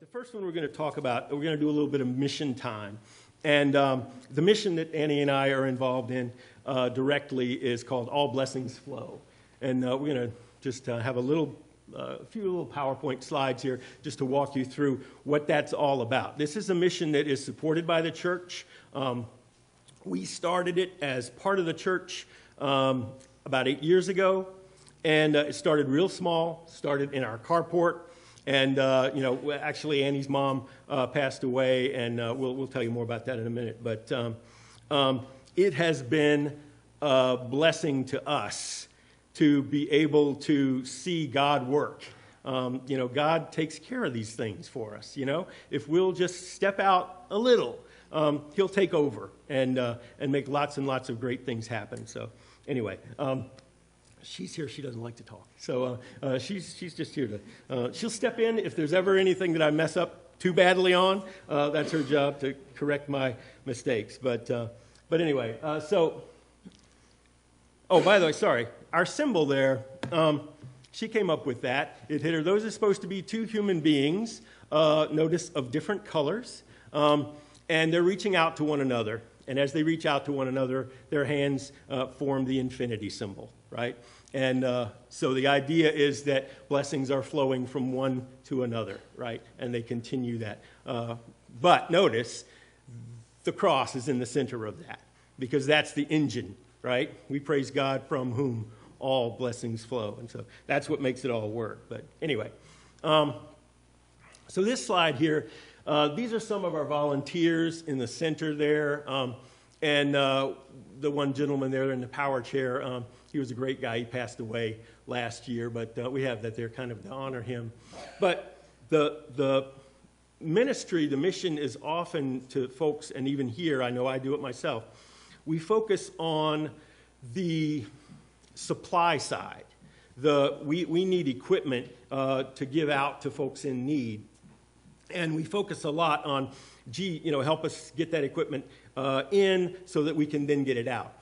The first one we're going to talk about, we're going to do a little bit of mission time. And the mission that Annie and I are involved in directly is called All Blessings Flow. And we're going to just have a few little PowerPoint slides here just to walk you through what that's all about. This is a mission that is supported by the church. We started it as part of the church about 8 years ago. And it started real small, started in our carport. And, actually Annie's mom passed away, and we'll tell you more about that in a minute. But it has been a blessing to us to be able to see God work. God takes care of these things for us, If we'll just step out a little, he'll take over and make lots and lots of great things happen. So anyway, she's here. She doesn't like to talk. So she's just here to, she'll step in if there's ever anything that I mess up too badly on. That's her job, to correct my mistakes. But anyway, by the way, sorry. Our symbol there, she came up with that. It hit her. Those are supposed to be two human beings, notice, of different colors. And they're reaching out to one another. And as they reach out to one another, their hands form the infinity symbol, right? And so the idea is that blessings are flowing from one to another, right? And they continue that. But notice, the cross is in the center of that, because that's the engine, right? We praise God from whom all blessings flow. And so that's what makes it all work. But anyway, so this slide here, these are some of our volunteers in the center there. And the one gentleman there in the power chair, he was a great guy. He passed away last year, but we have that there kind of to honor him. But the ministry, the mission is often to folks, and even here, I know I do it myself, we focus on the supply side. We need equipment to give out to folks in need. And we focus a lot on, help us get that equipment in so that we can then get it out.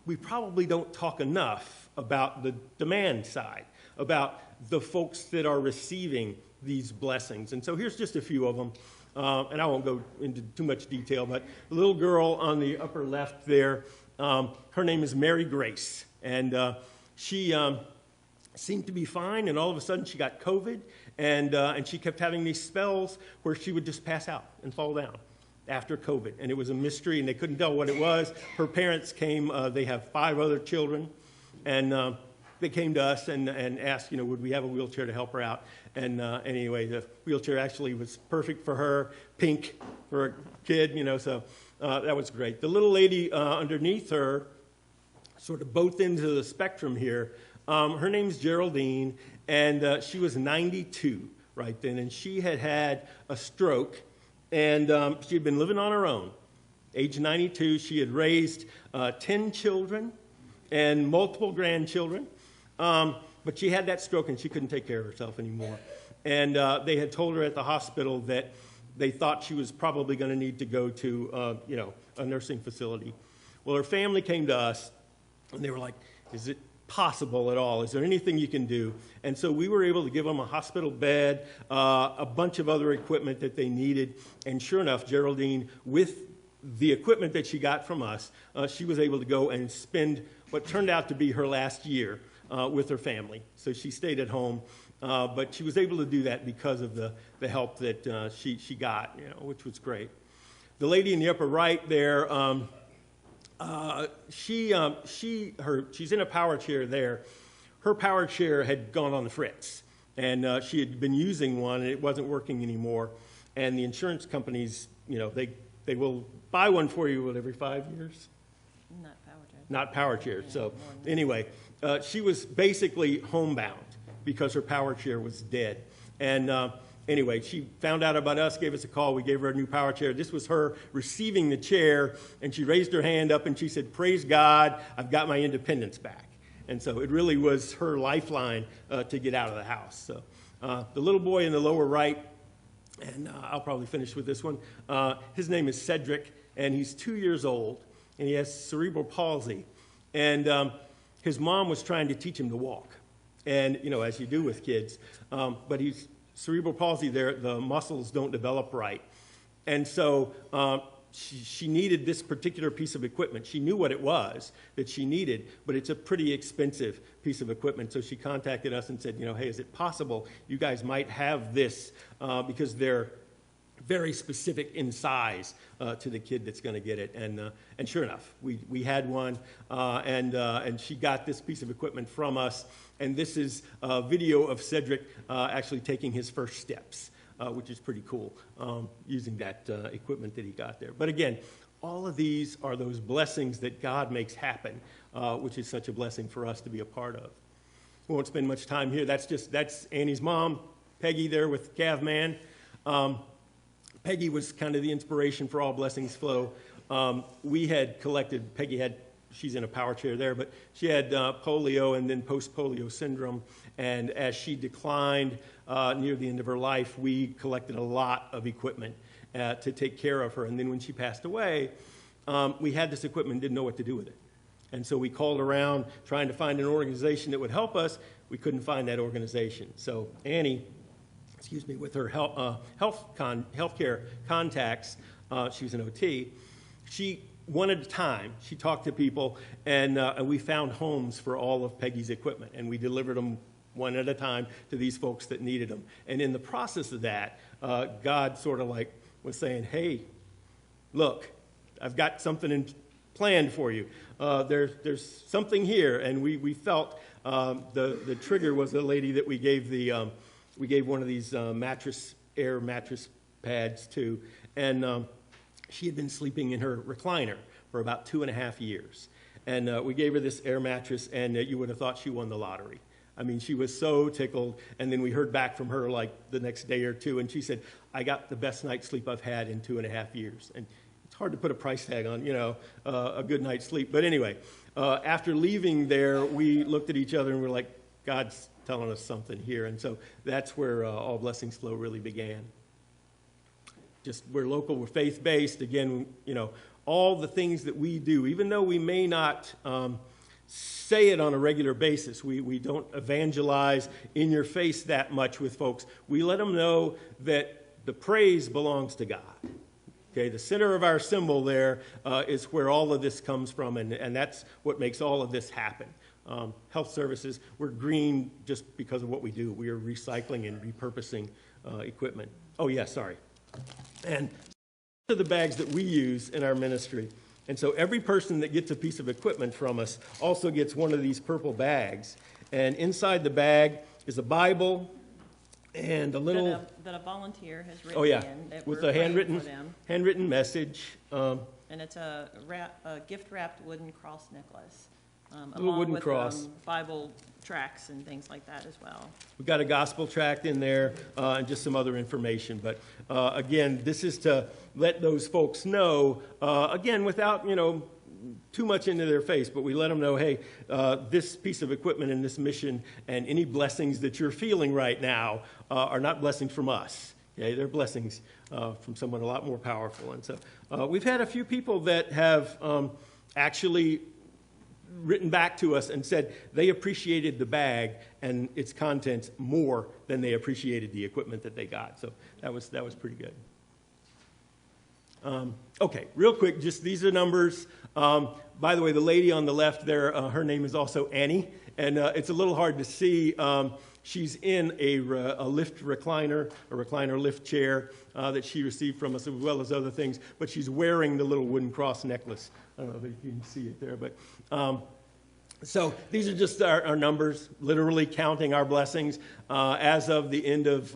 We probably don't talk enough about the demand side, about the folks that are receiving these blessings. And so here's just a few of them. And I won't go into too much detail, but the little girl on the upper left there, her name is Mary Grace. And she seemed to be fine, and all of a sudden she got COVID, and she kept having these spells where she would just pass out and fall down after COVID. And it was a mystery, and they couldn't tell what it was. Her parents came. They have 5 other children, and they came to us and asked, would we have a wheelchair to help her out? And anyway, the wheelchair actually was perfect for her, pink for a kid, so that was great. The little lady underneath her, sort of both ends of the spectrum here, her name's Geraldine, and she was 92 right then, and she had a stroke, and she had been living on her own. Age 92, she had raised 10 children and multiple grandchildren, but she had that stroke and she couldn't take care of herself anymore. And they had told her at the hospital that they thought she was probably going to need to go to a nursing facility. Well, her family came to us, and they were like, is it possible at all? Is there anything you can do? And so we were able to give them a hospital bed, a bunch of other equipment that they needed. And sure enough, Geraldine, with the equipment that she got from us, she was able to go and spend what turned out to be her last year with her family. So she stayed at home, but she was able to do that because of the help that she got, which was great. The lady in the upper right there, she's in a power chair there. Her power chair had gone on the fritz, and she had been using one, and it wasn't working anymore. And the insurance companies, they will buy one for you every 5 years. Not power chairs. So anyway, she was basically homebound because her power chair was dead. And anyway, she found out about us, gave us a call. We gave her a new power chair. This was her receiving the chair, and she raised her hand up and she said, "Praise God, I've got my independence back." And so it really was her lifeline to get out of the house. So the little boy in the lower right, and I'll probably finish with this one, his name is Cedric, and he's 2 years old, and he has cerebral palsy. And his mom was trying to teach him to walk, and as you do with kids, but he's cerebral palsy, the muscles don't develop right. And so she needed this particular piece of equipment. She knew what it was that she needed, but it's a pretty expensive piece of equipment. So she contacted us and said, hey, is it possible you guys might have this because they're very specific in size to the kid that's going to get it. And sure enough, we had one, and she got this piece of equipment from us. And this is a video of Cedric actually taking his first steps. Which is pretty cool, using that equipment that he got there. But again, all of these are those blessings that God makes happen, which is such a blessing for us to be a part of. We won't spend much time here. That's Annie's mom, Peggy, there with Cavman. Peggy was kind of the inspiration for All Blessings Flow. We had collected, she's in a power chair there, but she had polio and then post-polio syndrome. And as she declined near the end of her life, we collected a lot of equipment to take care of her. And then when she passed away, we had this equipment and didn't know what to do with it. And so we called around trying to find an organization that would help us. We couldn't find that organization. So Annie, with her healthcare contacts, she was an OT, one at a time, she talked to people, and we found homes for all of Peggy's equipment, and we delivered them one at a time to these folks that needed them. And in the process of that, God sort of like was saying, hey, look, I've got something planned for you. There's something here. And we felt the trigger was a lady that we gave one of these air mattress pads to, and she had been sleeping in her recliner for about 2.5 years. And we gave her this air mattress, and you would have thought she won the lottery. I mean, she was so tickled. And then we heard back from her like the next day or two, and she said, I got the best night's sleep I've had in 2.5 years. And it's hard to put a price tag on, a good night's sleep. But anyway, after leaving there, we looked at each other and we're like, God's telling us something here. And so that's where All Blessings Flow really began. We're local, we're faith-based. Again, all the things that we do, even though we may not say it on a regular basis, we don't evangelize in your face that much with folks. We let them know that the praise belongs to God. Okay, the center of our symbol there is where all of this comes from, and that's what makes all of this happen. Health services, we're green just because of what we do. We are recycling and repurposing equipment. Oh, yeah, sorry. And these are the bags that we use in our ministry. And so every person that gets a piece of equipment from us also gets one of these purple bags. And inside the bag is a Bible and a little... That a volunteer has written in. That with we're a handwritten message. And it's a gift-wrapped wooden cross necklace. Little wooden cross. Bible tracts and things like that as well. We've got a gospel tract in there and just some other information. But again, this is to let those folks know, again, without, too much into their face, but we let them know, hey, this piece of equipment and this mission and any blessings that you're feeling right now are not blessings from us. Okay? They're blessings from someone a lot more powerful. And so we've had a few people that have actually written back to us and said they appreciated the bag and its contents more than they appreciated the equipment that they got. So that was pretty good. Okay, real quick, just these are numbers. By the way, the lady on the left there, her name is also Annie, and it's a little hard to see. She's in a lift recliner, a recliner lift chair that she received from us, as well as other things, but she's wearing the little wooden cross necklace. I don't know if you can see it there, but so these are just our numbers, literally counting our blessings. As of the end of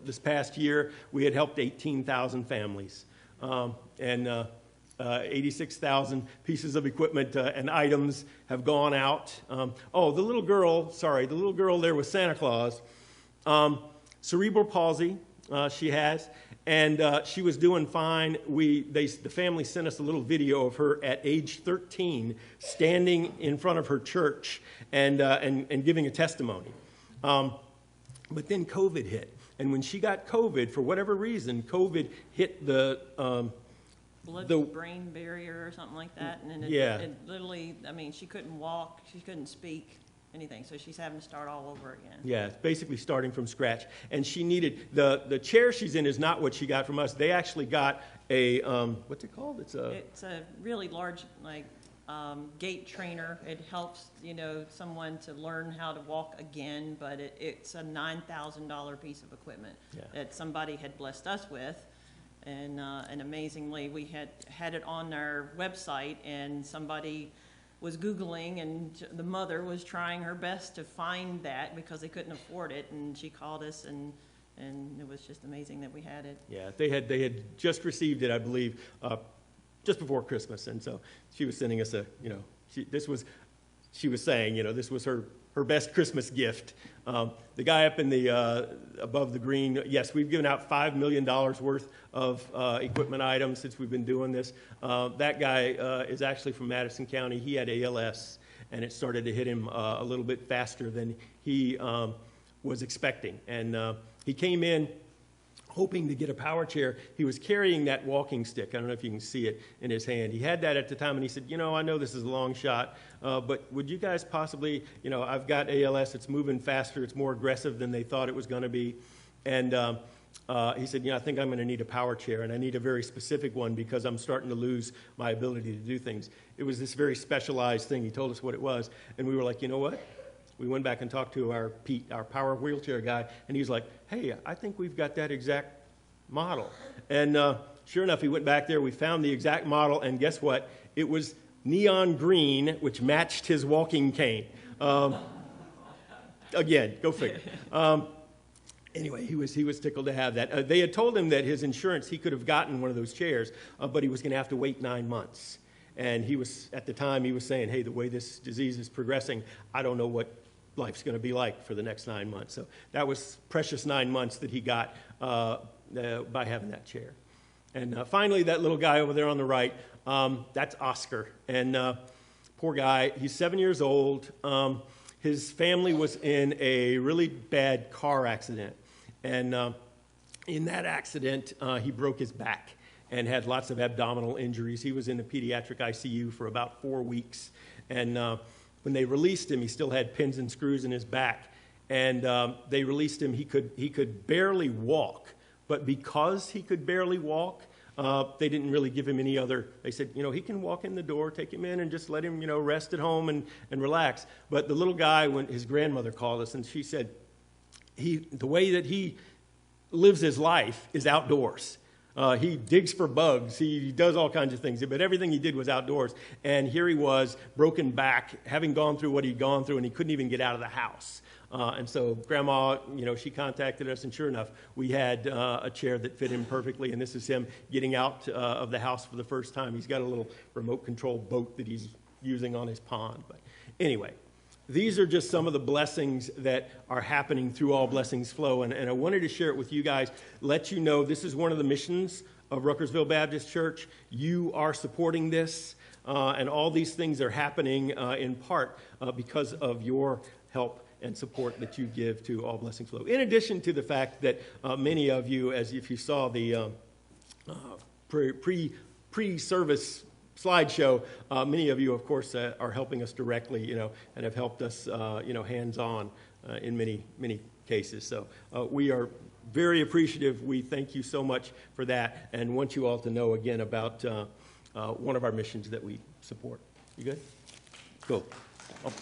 this past year, we had helped 18,000 families and 86,000 pieces of equipment and items have gone out. The little girl there with Santa Claus, cerebral palsy she has, and she was doing fine. The family sent us a little video of her at age 13 standing in front of her church and giving a testimony. But then COVID hit. And when she got COVID, for whatever reason, COVID hit the blood-brain barrier or something like that. And then it literally, she couldn't walk, she couldn't speak. anything, so she's having to start all over again. Yeah, it's basically starting from scratch. And she needed, the chair she's in is not what she got from us. They actually got a, what's it called? It's a really large, like, gait trainer. It helps, someone to learn how to walk again, but it's a $9,000 piece of equipment that somebody had blessed us with. And amazingly, we had it on our website, and somebody was Googling, and the mother was trying her best to find that because they couldn't afford it, and she called us, and it was just amazing that we had it. Yeah, they had just received it, I believe, just before Christmas, and so she was sending us she was saying, this was her best Christmas gift. The guy up in the above the green, yes, we've given out $5 million worth of equipment items since we've been doing this. That guy is actually from Madison County. He had ALS, and it started to hit him a little bit faster than he was expecting. And he came in hoping to get a power chair. He was carrying that walking stick. I don't know if you can see it in his hand. He had that at the time, and he said, I know this is a long shot, but would you guys possibly, I've got ALS, it's moving faster, it's more aggressive than they thought it was going to be. And he said, I think I'm going to need a power chair, and I need a very specific one because I'm starting to lose my ability to do things. It was this very specialized thing. He told us what it was, and we were like, you know what? We went back and talked to our Pete, our power wheelchair guy, and he was like, hey, I think we've got that exact model. And sure enough, he went back there, we found the exact model, and guess what? It was neon green, which matched his walking cane. Again, go figure. Anyway, he was tickled to have that. They had told him that his insurance, he could have gotten one of those chairs, but he was going to have to wait 9 months. And he was, at the time, he was saying, hey, the way this disease is progressing, I don't know what life's going to be like for the next 9 months. So that was precious 9 months that he got by having that chair. And finally, that little guy over there on the right, that's Oscar. And poor guy, he's 7 years old. His family was in a really bad car accident. And in that accident, he broke his back and had lots of abdominal injuries. He was in the pediatric ICU for about 4 weeks. And when they released him, he still had pins and screws in his back. And they released him. He could barely walk. But because he could barely walk, they didn't really give him any other. They said, he can walk in the door, take him in, and just let him, rest at home and relax. But the little guy, when his grandmother called us, and she said, the way that he lives his life is outdoors. He digs for bugs. He does all kinds of things, but everything he did was outdoors. And here he was, broken back, having gone through what he'd gone through, and he couldn't even get out of the house. And so Grandma, she contacted us, and sure enough, we had a chair that fit him perfectly, and this is him getting out of the house for the first time. He's got a little remote control boat that he's using on his pond. But anyway, these are just some of the blessings that are happening through All Blessings Flow, and I wanted to share it with you guys, let you know this is one of the missions of Ruckersville Baptist Church. You are supporting this, and all these things are happening in part because of your help and support that you give to All Blessings Flow. In addition to the fact that many of you, as if you saw the pre-service slideshow, many of you, of course, are helping us directly, and have helped us, hands-on in many cases. So we are very appreciative. We thank you so much for that, and want you all to know again about one of our missions that we support. You good? Cool. Oh.